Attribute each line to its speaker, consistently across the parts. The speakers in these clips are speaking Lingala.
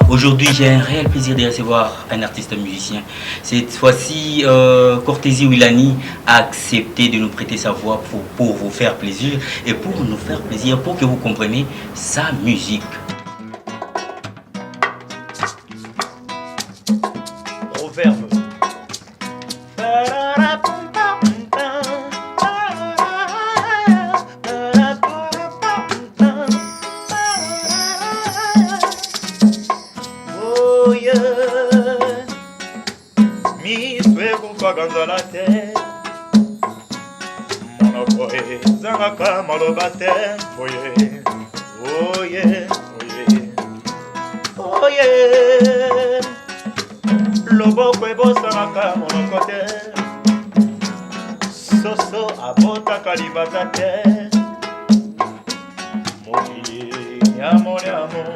Speaker 1: Aujourd'hui, j'ai un réel plaisir de recevoir un artiste musicien. Cette fois-ci, Cortési Wilani a accepté de nous prêter sa voix pour vous faire plaisir et pour nous faire plaisir, pour que vous compreniez sa musique.
Speaker 2: Proverbe. Ganza la terre, mon oboe, zangaka malobate, oye, oye, oye, oye, lobo kwebo zangaka mon côté, soso abota kalibata terre, moye, yamon yamon,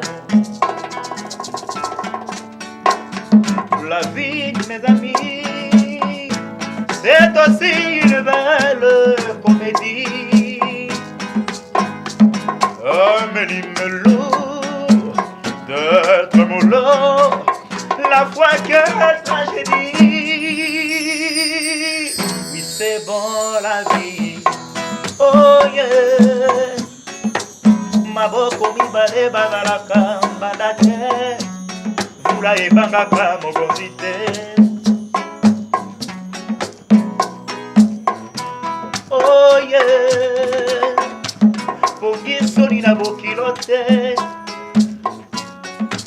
Speaker 2: la vie de mes amis. C'est aussi une belle comédie. Un méli-melou d'être moulot, la foi que tragédie. Oui, c'est bon la vie. Oh yeah. Maboko mi bale bagalaka mbadate. Vula e bangaka mokosite. Oh yeah, Pongi solina bokilote,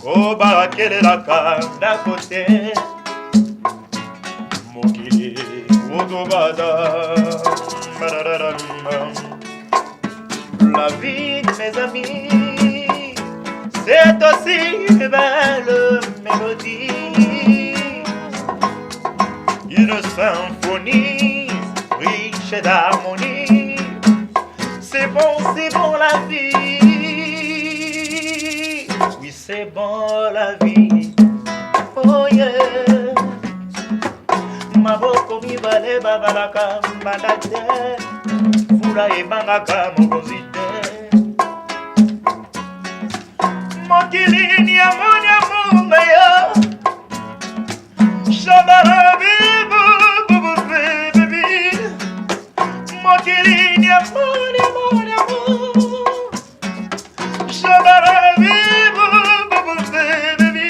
Speaker 2: Koba kele la kanda kote, Mokili Wodobada, la vie de mes amis, c'est aussi une belle mélodie, une symphonie riche d'harmonie. C'est bon la vie. Oui, c'est bon la vie. Oh yeah. Maboko mi bale babalaka mbadate. Fula e bangaka mokosite. Mokili ni amoni amunga ya. Shabara bibu. Mokili amor, amor, amor. Shabara vivo, baby.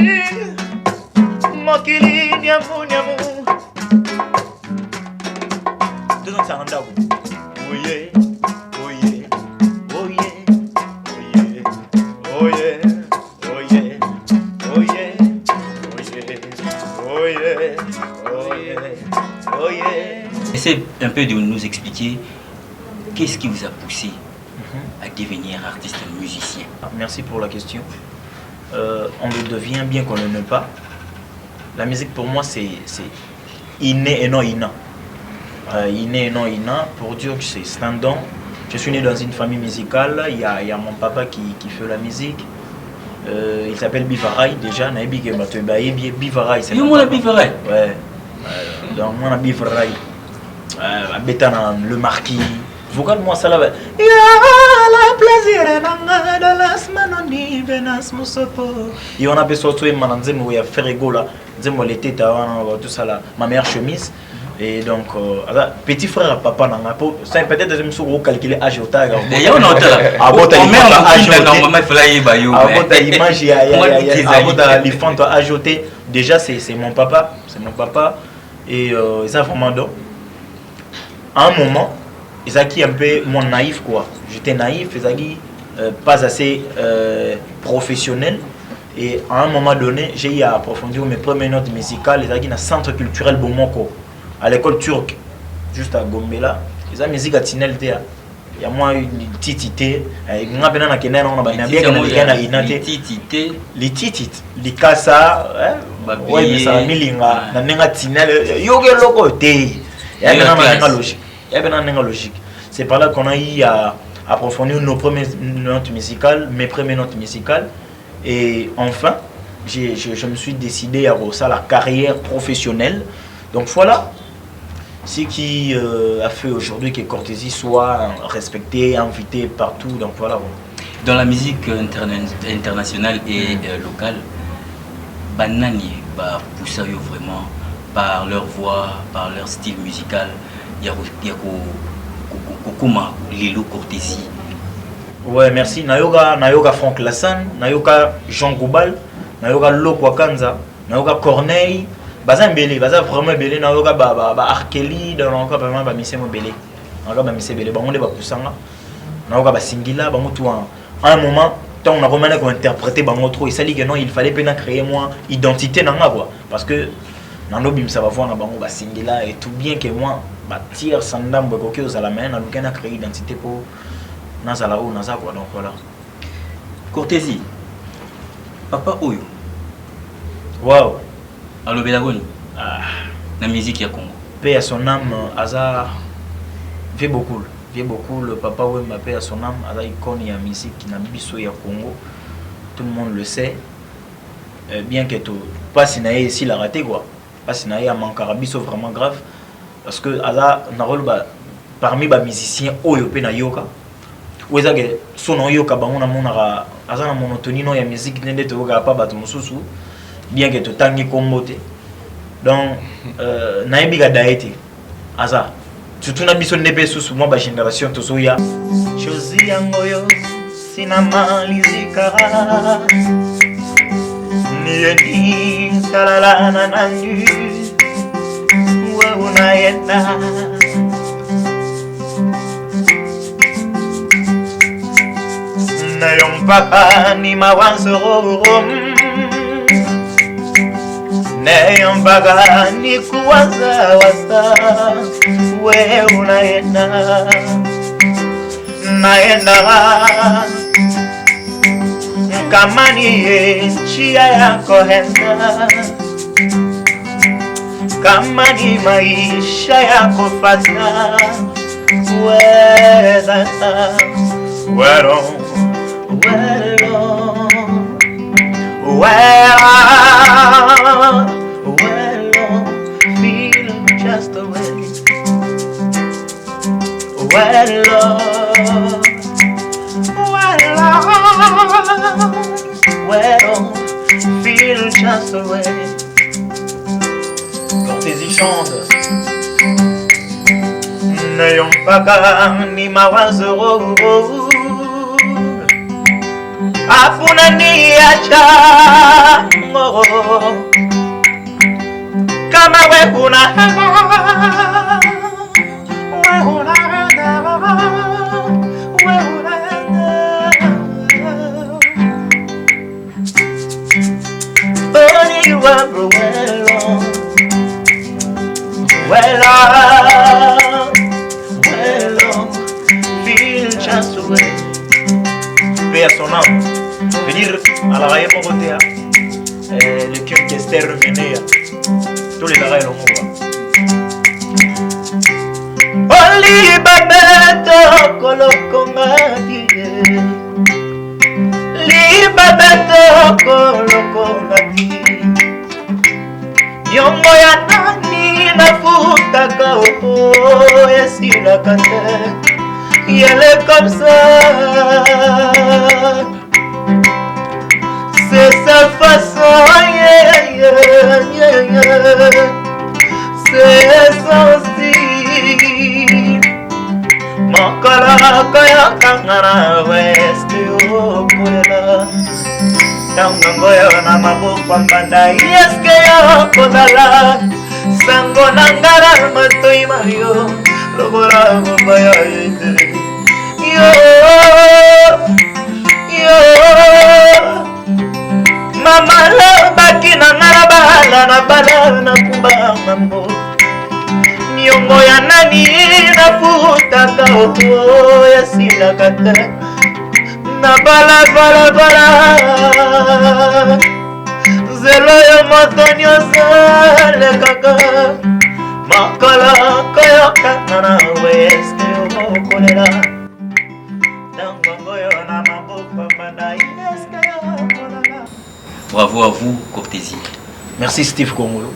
Speaker 2: Mokili amor, amor. Don't sound out. Oh yeah, oh yeah, oh yeah, oh yeah, oh yeah, oh yeah, oh yeah, oh yeah, oh yeah, oh yeah.
Speaker 1: Essayez un peu de nous expliquer qu'est-ce qui vous a poussé à devenir artiste musicien.
Speaker 2: Merci pour la question. On le devient bien qu'on ne l'aime pas. La musique pour moi c'est inné et non inné. Inné et non inné, pour dire que c'est un don. Je suis né dans une famille musicale, il y a mon papa qui fait la musique. Il s'appelle Bivaray déjà, Bivaray c'est
Speaker 1: mon papa. Bivaray.
Speaker 2: Ouais. Donc moi Bivaray. Le marquis. Vocal moi ça là. Ya la plaisir nanga de las manoni venas musopo. Et on a besoin de mananze mo ya ferego là. Nzemo l'été ta tout ça là. Ma meilleure chemise. Et donc petit frère à papa nanga ça peut-être de me sur calculer âge au tag.
Speaker 1: D'ailleurs on entend. Ah bon ta image normalement il fallait bayo. Ah bon ta image
Speaker 2: ah bon ta l'enfant doit ajouter. Déjà c'est mon papa, et ça vraiment donc à un moment Isaki un peu mon naïf quoi. J'étais naïf, Isaki pas assez professionnel. Et à un moment donné, j'ai eu à approfondir mes premières notes musicales. Isaki dans centre culturel Bomoko, à l'école turque, juste à Gombela. Isa musique à Tinel Théa. Il y a moi une titité. Il y a bien na Kenya on a bien na inate.
Speaker 1: Titité.
Speaker 2: Les titit, les kasa, ouais mais ça milinga na nenga Tinel. Yoga loko te. Il y a bien na logique. Il y a bien une logique. C'est par là qu'on a eu à approfondir nos premières notes musicales, mes premières notes musicales. Et enfin, je me suis décidé à refaire la carrière professionnelle. Donc voilà ce qui a fait aujourd'hui que Cortési soit respecté, invité partout. Donc voilà.
Speaker 1: Dans la musique internationale et locale, banani ba pousser vraiment par leur voix, par leur style musical, il y a comment Lilo Cortési.
Speaker 2: Ouais, merci. Nayoka Franck Lassane, Nayoka Jean Goubal, Nayoka Loko Kanza, Nayoka Corneille. Baza mbele, baza vraiment belé. Nayoka ba Arkeli, nayoka vraiment ba mise mo belé. Nayoka ba mise belé. Bango de ba kusanga. Nayoka ba singila, bango tout à un moment. Tant on a vraiment qu'on interpréter bango trop. Et ça dit que non, il fallait bien créer moi identité nanga quoi. Parce que nando bim ça va voir na bango ba singila et tout bien que moi ba tire sandam ba koki aux alamens, na lukena créer identité pour Nazala ou Naza quoi, donc voilà.
Speaker 1: Cortési, papa Oyo.
Speaker 2: Waouh.
Speaker 1: Allo Belagoni. La musique ya Congo.
Speaker 2: Paix à son âme, Aza fait beaucoup. Le papa Oyo m'a paix à son âme, Aza icône ya musique qui n'a biso ya Congo. Tout le monde le sait. Bien que tout, pas si naïe ici l'a raté quoi. Pas si naïe a manqué biso vraiment grave. Parce que Aza Narol parmi les musiciens Oyo pe na yoka. Wezage sono yoka bango na monaka azana monotonie no ya musique nende to ga pa bato mususu bien que to tangi kombote donc nayebi ga daete aza surtout na biso nebe susu mo ba génération to soya chozi yango yo sina malizika ni talala na nandu wa unayenda Nayompaka ni mawazo Nayompaka ni kuwaza wasa We unaenda Naenda Kama ni njia yako henda Kama ni maisha yako fata Weza Wero feel just the way. Feel just the way. Cortési chante. N'ayons pas ni mawazo. Afuna niacha kama we huna feel just away. Paix à son âme. Venir à la raille Mogotea, le cœur qui est terminé, tous les rails l'ont. Oli babeto kolokongati, li babeto kolokongati, yongo ya nani na futa kao esila kante, yele comme ça. C'est sa façon, c'est son style. Mon cœur, kangana, west, yo, kuela. Tangangoya na mabupa mbanda, yeske yo, kodala. Sango nangara, matoi mayo, logora, mbaya, yo. Mama la baki na ngarabala na bala na kumba mambo Nyongo ya nani na futa kao ya sila kata Na bala Zelo ya moto nyosa le kaka Makala kaya kanana weste yo kolera Tango yo na mambo pambana yeske yo kolera.
Speaker 1: Bravo à vous, Cortési.
Speaker 2: Merci Steve Kongolo.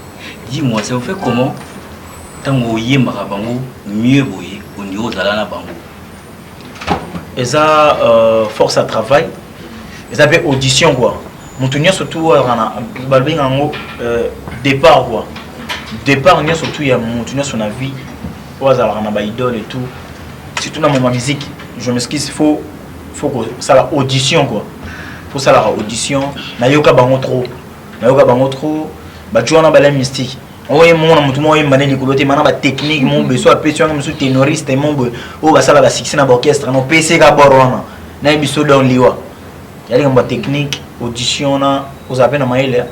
Speaker 1: Dis-moi, ça vous fait comment tant que vous Marabango, mieux boyer au niveau de la Bango?
Speaker 2: Et ça, force à travail. Ils avaient audition quoi. Montunia surtout balbingo départ quoi. Départ nia surtout il y a Montunia son avis au hasard on a ba idole et tout. Surtout dans ma musique, je m'excuse, faut que ça la audition quoi. Faut ça la audition. Na yoka bango trop. Ba tu on ba mystique. Oye mon mutu mo yemba ne likolote mana ba technique mon beso apesio nga musu ténoriste mon be o ba sala ba succès na orchestre no PC ka borona. Na biso don liwa. Yali ngamba technique audition na aux appels na maile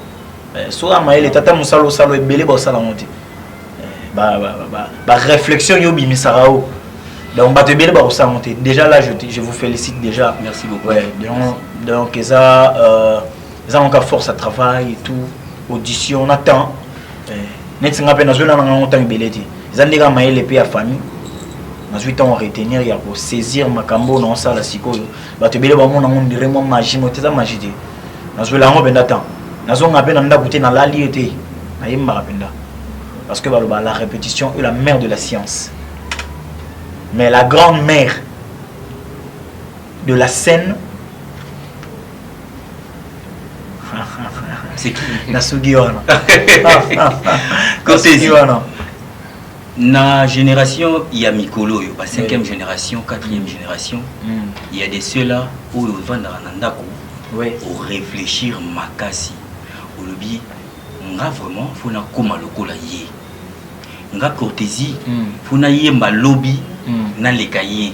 Speaker 2: so a maile tata musalo salo ebele ba sala monte ba réflexion yo bimisarao donc ba te bele ba sala monte déjà là je vous félicite déjà,
Speaker 1: merci beaucoup.
Speaker 2: Ouais, donc ça ont encore force à travail et tout audition on attend net singa pe na zo na nga temps beleti zandika maile pe ya famille na zo temps retenir ya ko saisir makambo na sala sikoyo ba te bele ba mona mon dire mo magie mo teza magie te na zo la ngo benda temps na zo nga pe na nda kuté na lali ete na yemba rapenda parce que la répétition est la mère de la science, mais la grande mère de la scène
Speaker 1: c'est qui?
Speaker 2: Nasugiwana.
Speaker 1: Na génération, il y a Mikolo, il y a 5e génération, 4e génération. Il y a des ceux-là où ils vont dans Nandako pour réfléchir makasi. Au lobby, on a vraiment, faut na koma lokola yé. On a courtésie, faut na yé ma lobby, na lekaye.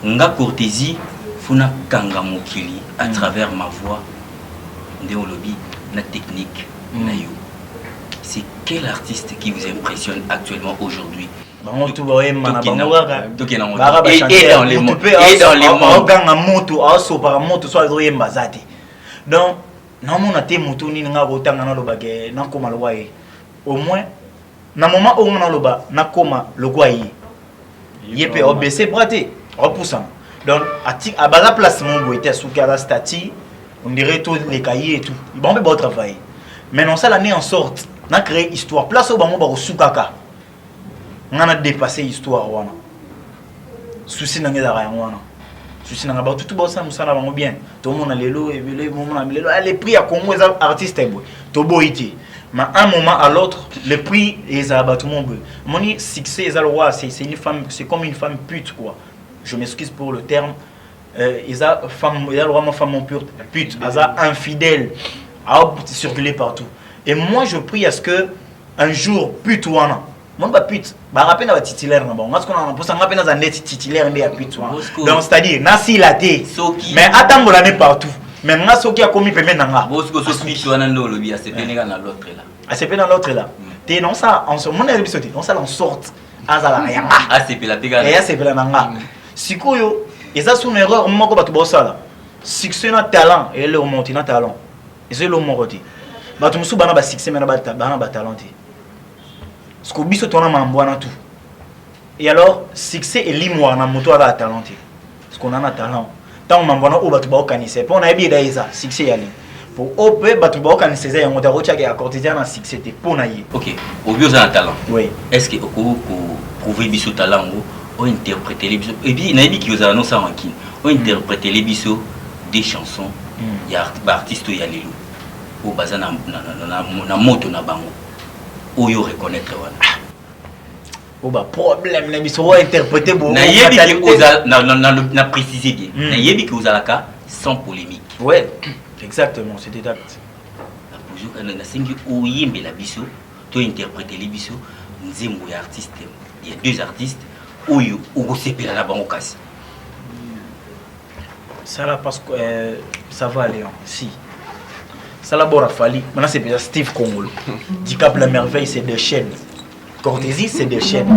Speaker 1: On a courtésie, faut na kanga mokili à travers ma voix. De au lobby, na technique, na yo. C'est quel artiste qui vous impressionne actuellement aujourd'hui?
Speaker 2: Et dans les mondes. Donc, au moins, dans le moment où on a le il peut baisser braté, repoussant. Donc, à la place où était sous stati, on dirait tous les cahiers et tout. Bon, on peut travailler. Mais non, ça l'année en sorte. On a créé histoire. Place au bango baro soukaka. On a dépassé l'histoire wana. Souci n'a rien wana. Souci n'a pas tout bon ça nous ça va bien. Tout le monde a les lots et les moments les prix à Congo les artistes est beau. Tobo ité. Mais un moment à l'autre, le prix les abat tout le monde. Mon succès les roi c'est une femme, c'est comme une femme pute quoi. Je m'excuse pour le terme. Ils a femme, ils a vraiment femme pute, ils a infidèle, à circuler partout. Et moi je prie à ce que un jour pute ou un mon pas pute, bah rappelle à titulaire là bon, parce qu'on a pour ça rappelle dans un net titulaire mais à pute donc c'est-à-dire nasi la té, mais attends mon année partout, mais moi ce qui a commis paiement nanga.
Speaker 1: Bosco so pute ou un no lobby à se pénéga dans l'autre là.
Speaker 2: À se pénéga dans l'autre là. T'es non ça en ce moment épisode, non ça en sorte à ça là.
Speaker 1: Ah c'est péla péga.
Speaker 2: Et c'est péla nanga. Sikoyo, et ça c'est une erreur moi ko ba to bossa là. Succès na talent et le monter na talent. Et c'est le monter. Bato musu bana ba succès mais bana ba talent. Parce que biso tona mambwana tout. Et alors succès et limwa na moto ala talent. Parce qu'on a un talent. Tant mambwana o bato ba organiser. Pour na ebi daïza succès yali. Pour op bato ba organiser ya ngota rocha ya courtisan na succès te pour na ye.
Speaker 1: OK. Au bio za talent.
Speaker 2: Oui.
Speaker 1: Est-ce que pour prouver biso talent ou interpréter les biso et puis na ebi ki vous annonce en kin. On interpréter les biso des chansons. Il y a artiste ya lelo. Au bazar na moto na bango oyo reconnaître wana
Speaker 2: o ba problème na biso interpréter bo
Speaker 1: na yebi ki oza na préciser bien na yebi ki ozalaka sans polémique.
Speaker 2: Ouais, exactement, c'est exact.
Speaker 1: La toujours kana na singi oyembe la biso to interpréter les biso nzembo ya artiste. Il y a deux artistes oyo okosepela na bango kasi.
Speaker 2: Ça là parce que ça va aller si ça là bora fali maintenant c'est déjà Steve Kongolo Dicap la merveille c'est des chaînes Courtésie c'est des chaînes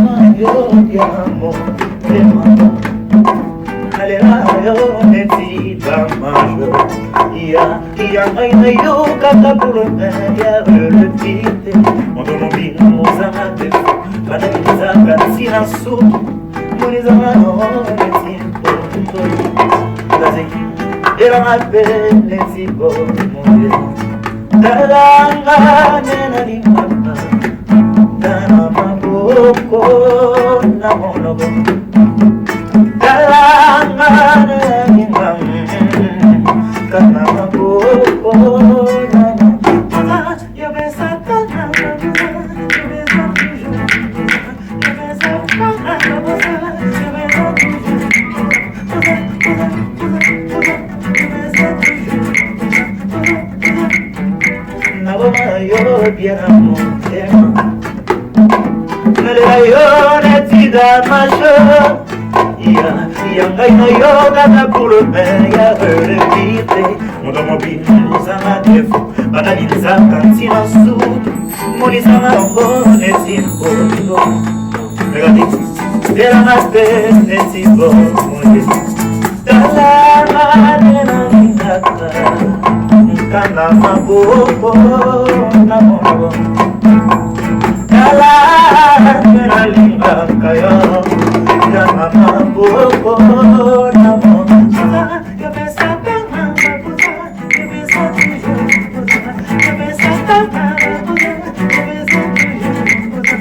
Speaker 2: era mais beleza Talanga nena limama Tana maboko na monogo Talanga nena limama Kana maboko Yo bien à mon thème. Yo netida macho. Yanga yo gata pour le meilleur vérité. Mon homme bin nous a défaut. Batali za kantina sou. Mon isama bon netiko. Regardez. Dela master netiko. Dala madena ngata. Kana maboko na mobo kala kena linga kayo kana maboko na mobo yo besa tanga buza yo besa tuyo buza yo besa tanga buza yo besa tuyo buza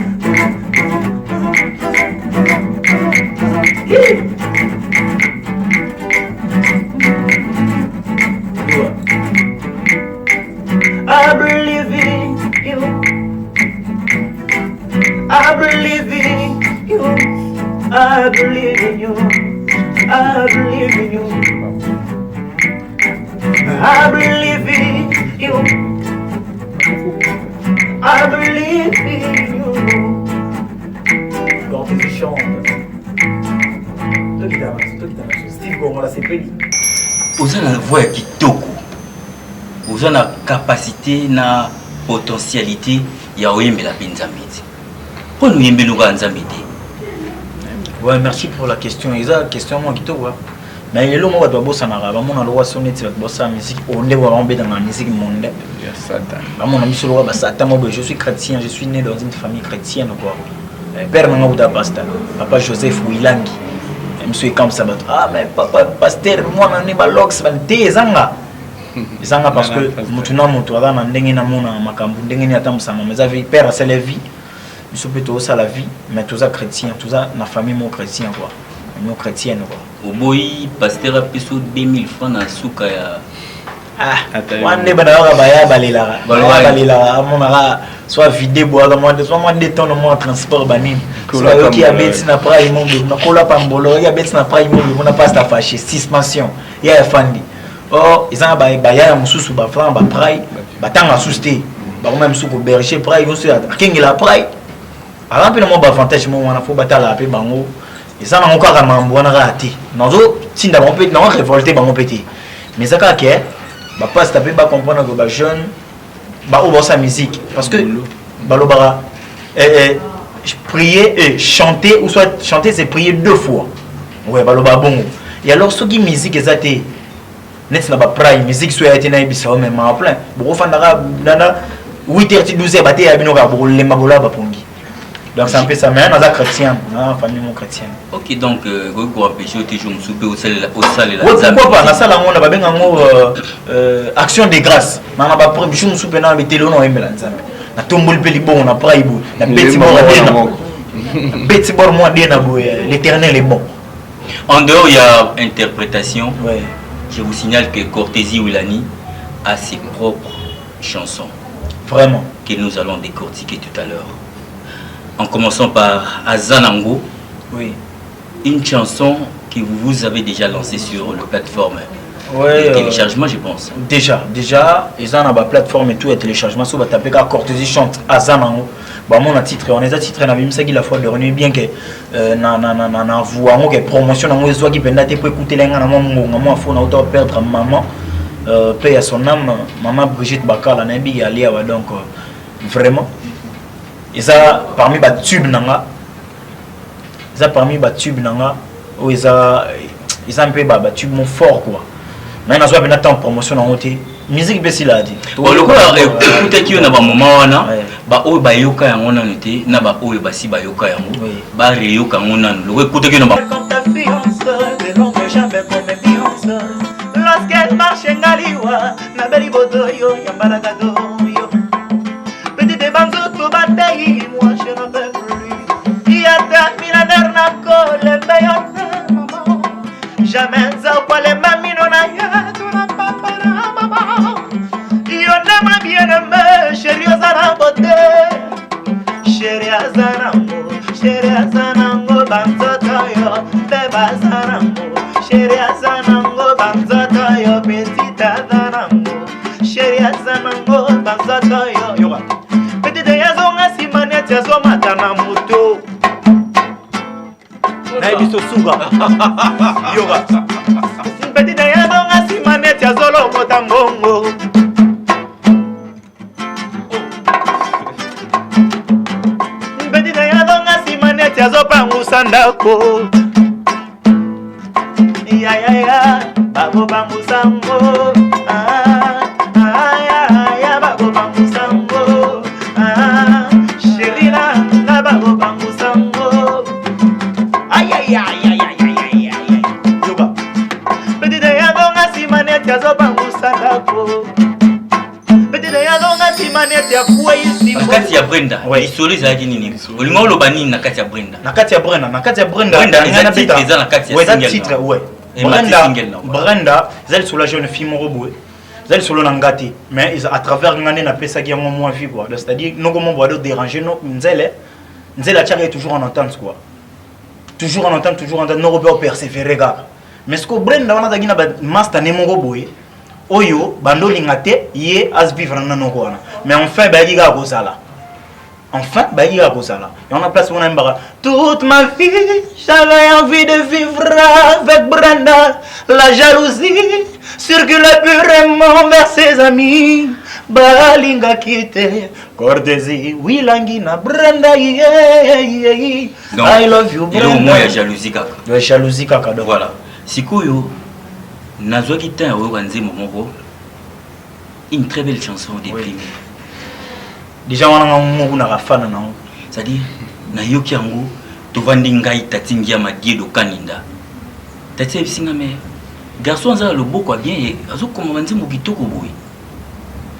Speaker 2: I believe in you. I believe in you. I believe in you. I believe in you. I believe in you. I believe in you. Quand tu chantes, Steve Gomala, c'est pénible.
Speaker 1: Vous avez la voix qui toque. Vous avez la capacité, la potentialité, il y a eu la Benzamite. Pourquoi nous y avons Nzamite?
Speaker 2: Ouais, merci pour la question. C'est la question moi qui te vois. Mais il y a l'homme qui doit bosser en arabe. Mon endroit sonné tu vas bosser en musique. On est vraiment bien dans la musique mondiale. Mon ami sur le Satan. Je suis chrétien. Je suis né dans une famille chrétienne quoi. Père n'a pas pasteur. Papa Joseph Wilangi. Monsieur comme ça. Ah mais papa pasteur moi on est balox banté zanga. Zanga parce que mutuna mutu ala na ndenge na mona makambu ndenge ni atamusanga mais avec père c'est la vie. Nous sommes plutôt ça la vie mais tous ça chrétien, tous ça na famille mon chrétien quoi. Mon chrétienne quoi.
Speaker 1: Au boy pasteur a payé 2000 francs na souka ya
Speaker 2: wande bana baya balela monara soit vidé bois moi des temps moi transport banine soit qui a bête na praille mon na kola pambolo ya bête na praille mon na pas ta fâché 6 mentions ya fandi oh ils ont baya mususu ba franc ba praille ba tanga susté ba même sous ko berger praille on se kingi la praille alors puis mon avantage mon na faut batala pe bango ils ont encore à mambo na raté nazo tinda mon petit non révolté bango petit mais ça ka ke ba pas taper ba comprendre que ba jeune ba ou sa musique parce que balobara prier et chanter ou soit chanter c'est prier 2 fois ouais baloba bon et alors ce qui musique exacte net na ba prime musique soit été na bisa même en plein bon fandara nana 8h 12h baté ya bino ka bo le mabola ba pongi donc c'est un peu ça mais on a chrétien famille mon chrétien.
Speaker 1: OK donc go empêcher toujours me souper au sel la
Speaker 2: pourquoi pas na sala ngona ba benga ngo action de grâce na ba prime je me souper na betelo no embela nzambe na tombol pe libon na praibo na beti bor na beti bor moi de na bo l'éternel est bon.
Speaker 1: En dehors il y a interprétation.
Speaker 2: Ouais.
Speaker 1: Je vous signale que Cortési Wilani a ses propres chansons.
Speaker 2: Vraiment.
Speaker 1: Que nous allons décortiquer tout à l'heure. En commençant par Azanango.
Speaker 2: Oui.
Speaker 1: Une chanson que vous avez déjà lancée sur la plateforme.
Speaker 2: Ouais.
Speaker 1: Téléchargement, je pense.
Speaker 2: Déjà, ils ont la plateforme et tout, et téléchargement. Si vous tapez qu'à Cortési chante Azanango. Bah, mon titre, on les a titrés dans la la fois de revenu bien que na voix que promotion on les qui pendant pour écouter les gens moi faut na auto perdre maman paix à son âme maman Brigitte Bakala na bi ali donc vraiment et ça parmi ba tube nanga ça parmi ba tube nanga où ils un peu ba tube mon fort quoi mais na soit pendant temps promotion en côté musique besi la dit
Speaker 1: bon le quoi écoutez qui on a ba moment wana ba oyo ba yoka yango nanu te na ba oyo ba si ba yoka yango ba reyoka yango nanu le écoutez qui on a ba
Speaker 2: comme ta fiance de l'ombre jamais comme Beyoncé lorsqu'elle marche ngaliwa na beli bodoyo ya balagado yo petite banzo to batay moi je ne peux plus il y a des millionnaires na cole Beyoncé maman jamais ça pas les mamino na ya tu na papa na maman yo na ma bien aimé chérie Azana beauté chérie Azanango banzo toyo beba Azanango chérie Azanango luka yoka petite ya donga simaneti azolo kota mbongo petite ya donga simaneti azopangusa ndako ya babo bangusango ya babo bangusango sherila na babo bangusango yoba petite ya donga simaneti azopangusa ndako petite ya donga simaneti akuwa isi
Speaker 1: nakati ya Brenda isolo ezalaki nini olinga oloba nini nakati ya Brenda
Speaker 2: nakati ya Brenda
Speaker 1: eza titre eza nakati ya single
Speaker 2: Brenda zali sur la jeune fille moko boye zali solo na ngati mais à travers ngane na pesa ki yango moi vie quoi c'est-à-dire noko mo boado déranger no nzele a toujours en entente quoi toujours en entente noko be persévérer gars mais ce que Brenda wana dagina ba master ne moko boye oyo bando lingate ye as vivre na noko wana mais enfin ba yiga ko sala et on a place où on aime toute ma vie j'avais envie de vivre avec Brenda la jalousie circulait purément vers ses amis balinga kite Cortésie wilangi na Brenda I love you Brenda
Speaker 1: il y a jalousie kaka
Speaker 2: jalousie kaka donc
Speaker 1: voilà sikoyo nazwaki temps oyo nzembo moko une très belle chanson déprimée
Speaker 2: déjà on a un na rafana na
Speaker 1: c'est-à-dire na yoki yango tovandi ngai tatingi ya madiedo kaninda tati bisinga me garçon za le boko bien azokoma banzimbo kitoko boy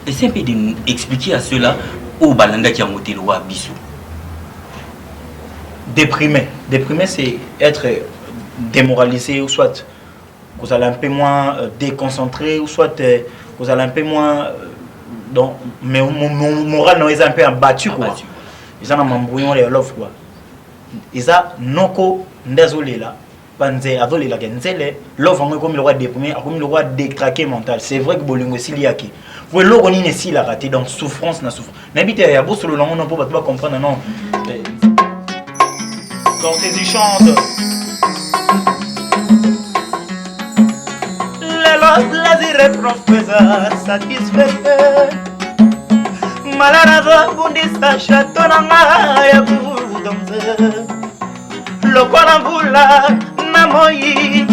Speaker 1: essaie un peu d'expliquer à cela au balanda qui a monté le roi biso
Speaker 2: déprimé c'est être démoralisé ou soit vous allez un peu moins déconcentré ou soit vous allez un peu moins donc mais mon moral non est un peu abattu quoi ils ont m'embrouillon les love quoi ils a noko ndezolela banze azolela kenzele love ngo comme le roi déprimé comme le roi détraqué mental c'est vrai que bolingo siliaki vous le roni ne si la raté donc souffrance na souffrance n'habite ya bosso le long non pour pas comprendre non Cortésie chante plaisir et professeur satisfait malarazo bundisa chatonanga ya kudomze lokola mbula na moyi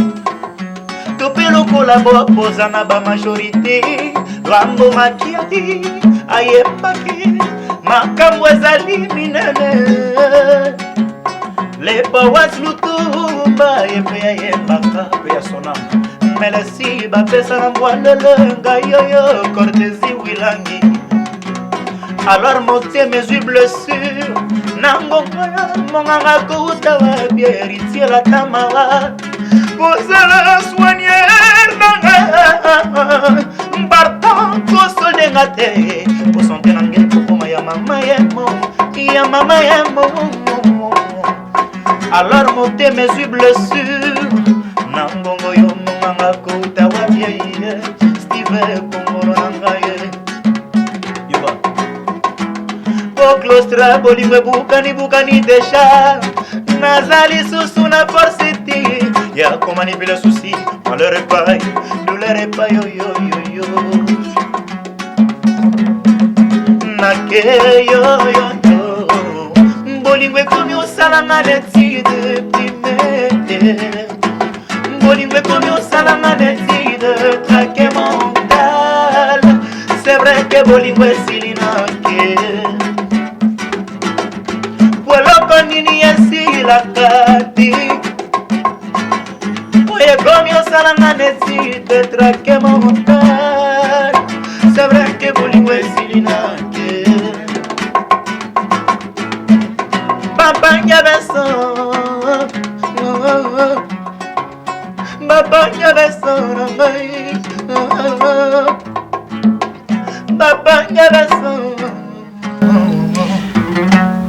Speaker 2: tope lokola bopoza na ba majorité lambo makiati ayepaki makambo ezali minene le pawas lutumba yepe yembaka pe ya sonama Melasi bapesa na mwanele ngayoyo Cortésie wilangi alors moté mes yeux blessures nangonga monganga kouta wa biéritier la tamawa vous allez soigner nanga mbartan koso dengate pour santé nangé pour ya mama yemo alors moté mes yeux blessures nangongo yo manga kouta wa bieye Steve Kongoro nangaye yoba Poclostra bolingwe bukani desha nazali susu na forciti ya komanipile souci malheur epai douleur epai yo nake yo bolingwe komi osalanga neti déprimé Bolingwe comme au salama décide de traquer mental. C'est vrai que Bolingwe silinake Walo konini yasi la kati Oye comme au salama décide de traquer mental. C'est vrai que Bolingwe silinake Papa Nyabeson Papa Nyabeson Papa Nyabeson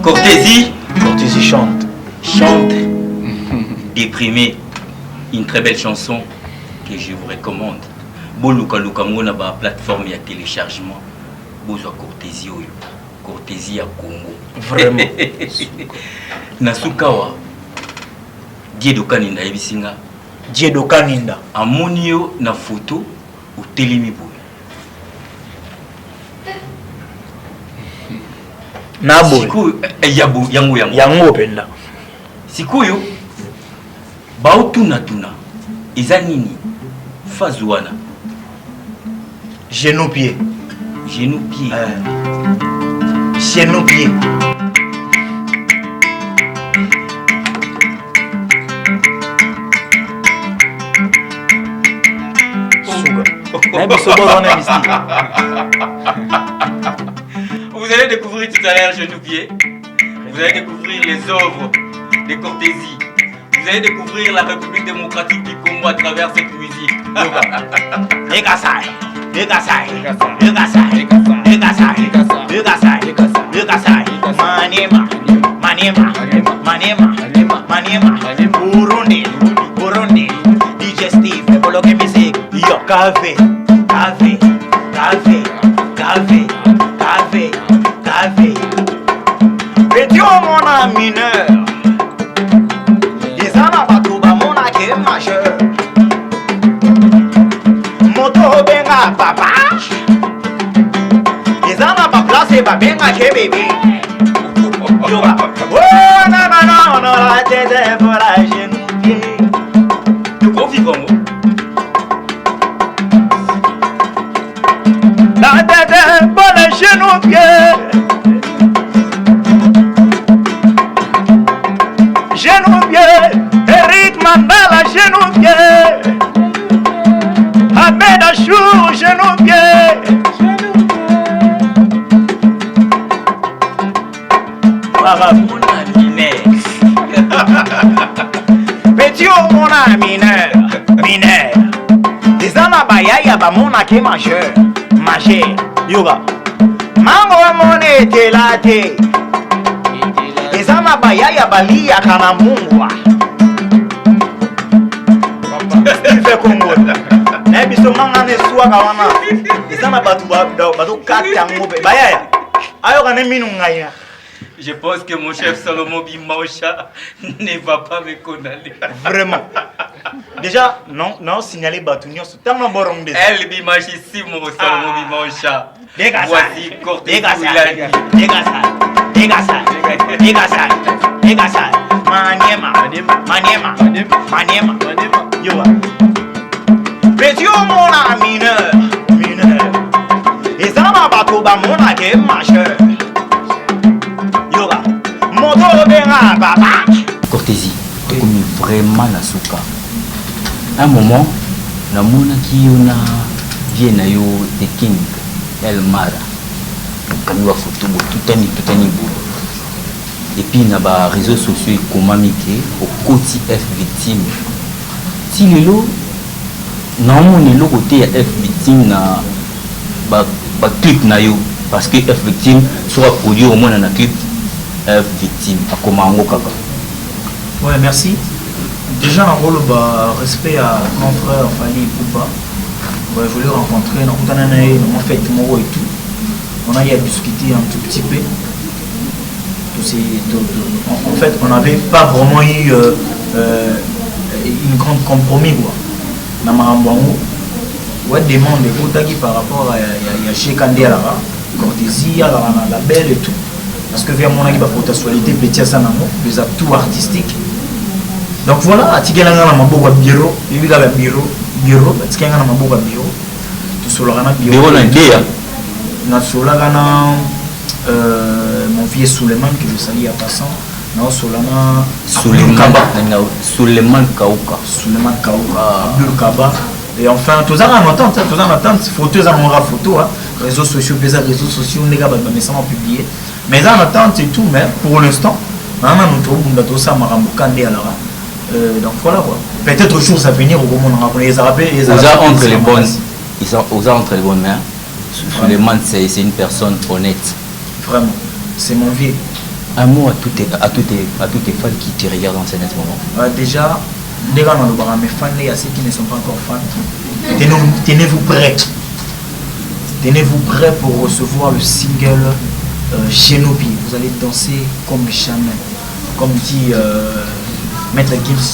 Speaker 1: Cortésie
Speaker 2: chante
Speaker 1: Déprimé, une très belle chanson que je vous recommande. Boluka Lukamona ba plateforme ya téléchargement. Bozwa Cortésie oyo. Cortésie ya Congo.
Speaker 2: Vraiment.
Speaker 1: Nasukawa Diedo Kaninda ebisinga.
Speaker 2: Diedo Kaninda.
Speaker 1: Amonio na photo ou telemi boy.
Speaker 2: Nabo.
Speaker 1: Sikuyu yango.
Speaker 2: Yango penda.
Speaker 1: Sikuyu bautuna tuna. Eza nini? Fazuana.
Speaker 2: Genou pied.
Speaker 1: Genou pied.
Speaker 2: Genou pied.
Speaker 1: Vous allez découvrir tout à l'heure Genou pied. Vous allez découvrir les œuvres de Cortésie. Vous allez découvrir la République démocratique du Congo à travers cette musique.
Speaker 2: Burundi, digestif, bloqué musique. Yo, café. Petit mon ami mineur. Ils en ont pas tout bas mon acquis majeur. Moto benga papa. Ils en ont pas placé ba benga ke bébé. Yo ba. Oh non, la tête pour la genou pied.
Speaker 1: Tu confie Congo.
Speaker 2: La tête pour la genou pied. Eric Mandala, genou-pied. Ahmed Achou, genou-pied. Petit mon ami mineur. Des anabaya yaba mon ake majeur. Yoga. Mango mon etelate. Ezana baya ya bali ya kana mungwa. Steve Congo. Na biso manga ne suwa kawana. Ezana batu kata ngobe. Baya ya. Ayo kana minu ngaya.
Speaker 1: Je pense que mon chef Salomon Bimaosha ne va pas me condamner.
Speaker 2: Vraiment. Déjà, non, signaler Batunio, c'est tellement boring.
Speaker 1: Elle Bimachissimo Salomon Bimaosha. Voici Cortésie.
Speaker 2: Dégasa. Maniema. Yo. Petit mon ami mineur. Et ça m'a pas tout bas mon ake majeur. Yo. Moto benga papa.
Speaker 1: Cortésie, comme vraiment na souka. Un moment, na mona ki na vie na yo the king El Mara. Comme wa photo tout ani bo. Et puis na ba réseaux sociaux comment mike au côté F victime. Si lelo na mona lo côté F victime na ba clip na yo parce que F victime sera produit au moins na clip F victime à comment kaka.
Speaker 2: Ouais, merci. Déjà, en gros, respect à mon frère Fali Poupa. Ouais, je voulais rencontrer, on a fait Moro et tout. On a y a discuté un tout petit peu. En fait, on n'avait pas vraiment eu une grande compromis. Dans ma rambango, ouais, demande par rapport à Cheikh Kandela, Cortésie, à la label et tout. Parce que vers mon avis, la potentialité, petit à ça, les atouts artistiques. Donc voilà, atikela ngana maboko bureau, bibiga la bureau, atikela ngana maboko bureau. Tu solana bureau
Speaker 1: na idea.
Speaker 2: Na solana mon vieux Suleiman que je salue à passant. Na solana
Speaker 1: Suleiman Kauka,
Speaker 2: Abdul Kaba. Et enfin, tous en attente, photos en aura photo, réseaux sociaux, réseaux sociaux, les gars, mais ça m'a publié. Mais en attente c'est tout, mais pour l'instant, on a notre ça m'a remboursé à l'ara. Donc voilà quoi. Peut-être au jour à venir au moment où on les a rappelés.
Speaker 1: Ils ont entre les bonnes mains. Suleiman, c'est une personne honnête.
Speaker 2: Vraiment, c'est mon vieux.
Speaker 1: Un mot à toutes les fans qui te regardent en ce moment.
Speaker 2: Déjà, les gars, mes fans, il y a ceux qui ne sont pas encore fans. Tenez-vous prêts. Tenez-vous prêts pour recevoir le single Shinobi. Vous allez danser comme jamais. Comme dit
Speaker 3: Maître Gims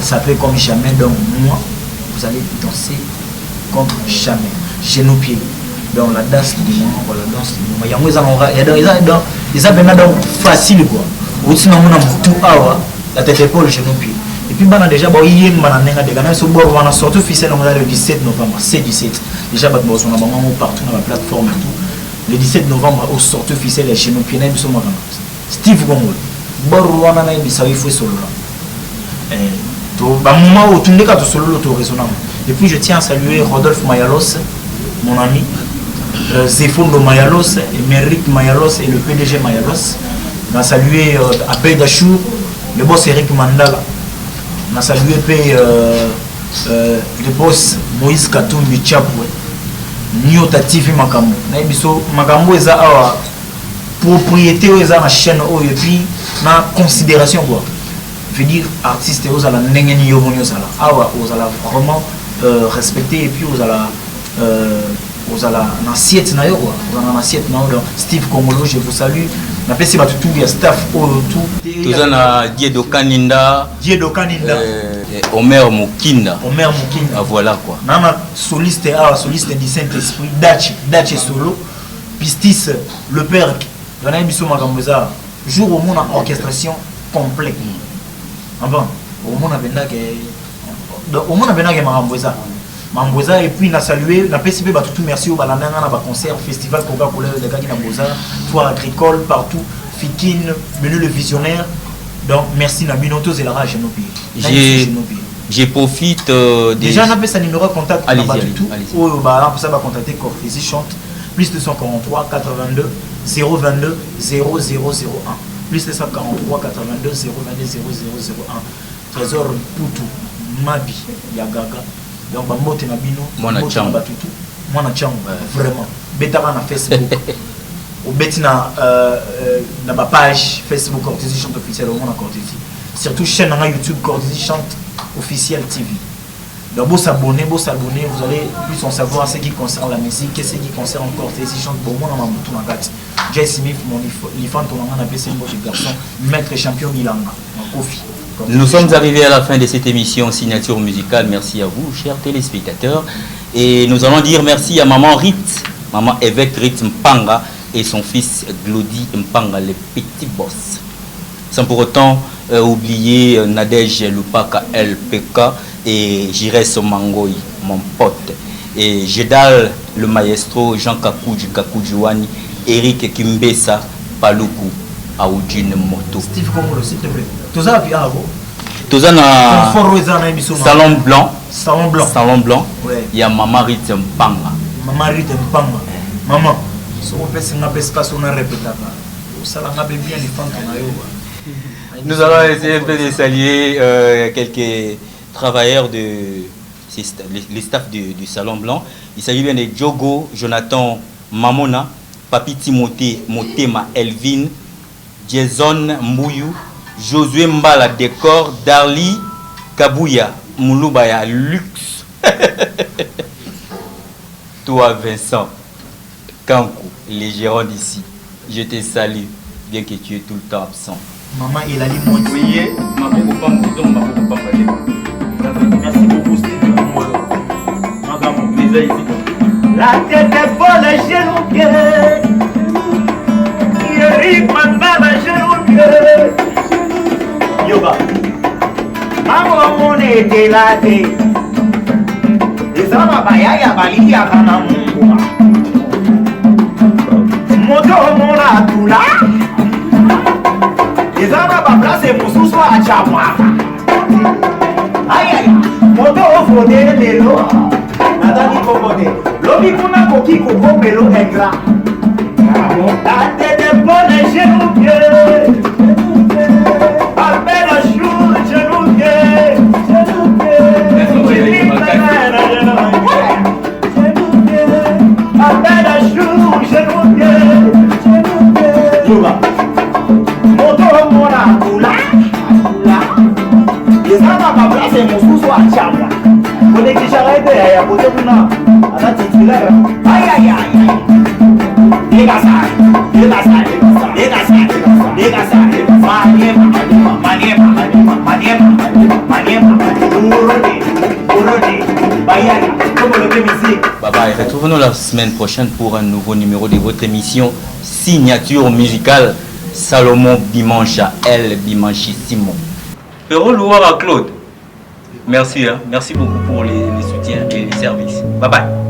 Speaker 3: s'appelle comme jamais, donc moi, vous allez danser contre jamais. Genoux-pieds. Donc la danse du moment, voilà, la danse du moment. Il y a donc facile quoi. Au-dessus de tout la tête épaule, genoux-pieds. Et puis on a déjà il y a un sorti officiel le 17 novembre, c'est 17. Déjà on a partout dans la plateforme et tout. Le 17 novembre au sorti officiel les genoux-pieds, Steve Gongol. Borwana na ibisawi fwe solo là. To ba moment où tout le monde solo l'auto résonant. Et puis je tiens à saluer Rodolphe Mayalos, mon ami, Zefondo Mayalos, Emeric Mayalos et le PDG Mayalos. On a salué Abel Dachour, le boss Eric Mandala. On a salué le boss Moïse Katumbi Chapwe. Nyota TV Makambo. Na ibiso Makambo eza awa propriété aux la chaîne et puis na considération quoi. Je veux dire artiste aux la n'engeni yobonyo sala. Awa aux la vraiment respecter et puis aux la assiette na yo quoi. Aux assiette na yo. Steve Kongolo, je vous salue. Na pesi ba tout ya staff tout.
Speaker 1: Tous na Diedo Kaninda. Omer Mukinda. Ah, voilà quoi.
Speaker 3: Nana soliste soliste du Saint-Esprit Dachi solo. Pistis le père. Dans un émission Magamboza, jour où on a orchestration complète. Avant, au monde a venu Magamboza. Magamboza et puis on a salué, on a participé à tout merci au Balananga, à concert, festival Coca-Cola de Gagina-Boza, foire agricole partout, Fikine, menu le visionnaire. Donc merci Nabinoto et la rage
Speaker 1: je profite
Speaker 3: déjà on a fait sa numéro de contact.
Speaker 1: Allez-y.
Speaker 3: Ou bah on peut contacter Cortési chante plus 243 82 022 0001 plus 243 82 022 0001 Trésor Poutou Mabi Yagaga donc Bamote Nabino
Speaker 1: Mwana Chango
Speaker 3: vraiment betara na Facebook ou betina na ba page Facebook Cortési chante officiel au monde Cortési surtout chaîne na YouTube Cortési chante officiel TV. Donc, vous s'abonner, vous allez plus en savoir ce qui concerne la musique et ce qui concerne encore ces chants. Bon, moi, on a Jay Smith, mon enfant, on a appelé ce garçon, maître champion Milanga, Kofi.
Speaker 1: Nous sommes arrivés à la fin de cette émission Signature musicale. Merci à vous, chers téléspectateurs. Et nous allons dire merci à maman Rit, maman évêque Rit Mpanga et son fils Glody Mpanga, le petit boss. Sans pour autant oublier Nadège Lupaka LPK et Jires Mangoy, mon pote. Et Jedal, le maestro, Jean Kakoujiwani, Eric Kimbesa, Paluku, Aoudjine Moto.
Speaker 3: Steve Kongolo, s'il te plaît. Tout ça,
Speaker 1: Salon Blanc.
Speaker 3: Salon Blanc.
Speaker 1: Il y a Maman Rit Mpanga.
Speaker 3: Maman, si on peut se passer, on a répété. Bien les femmes.
Speaker 1: Nous allons essayer de saluer quelques travailleurs les staffs du Salon Blanc. Il s'agit bien de Diogo, Jonathan Mamona, Papi Timothée, Motema Elvin, Jason Mbouyou, Josué Mbala Décor, Darly Kabouya, Mouloubaya Luxe. Toi Vincent Kankou, les gérants d'ici, je te salue, bien que tu es tout le temps absent.
Speaker 3: Maman, il a dit moi.
Speaker 1: Oui,
Speaker 3: merci beaucoup, Steve. La tête est folle, les genoux pieds. Eric Mandala, genoux pieds. Yoga. Maman, on était là. Les hommes à Bali, à Kanamou. Moto, mon a tout là. Les hommes à place, mon sous-soit à Chamwa. Aïe aïe, moto au fondé de l'eau. Nadani Kokote, l'obi kuna koki koko melo engra. La tête est bonne et genoux pieds. Appelle à jour, genoux pieds. Genoux pieds. Appelle à jour, genoux pieds. Yoga. Moto mona kula. Les gens à place et mon sous-soit à Chamwa. On est qui j'arrête à côté de nous. À la titulaire. Aïe aïe aïe. Dégasa. Maniema.
Speaker 1: Bye bye. Retrouvons-nous la semaine prochaine pour un nouveau numéro de votre émission Signature musicale. Salomon Bimanche à El Bimanchissimo. Pero louar à Claude. Merci, hein. Merci beaucoup pour les soutiens et les services. Bye bye.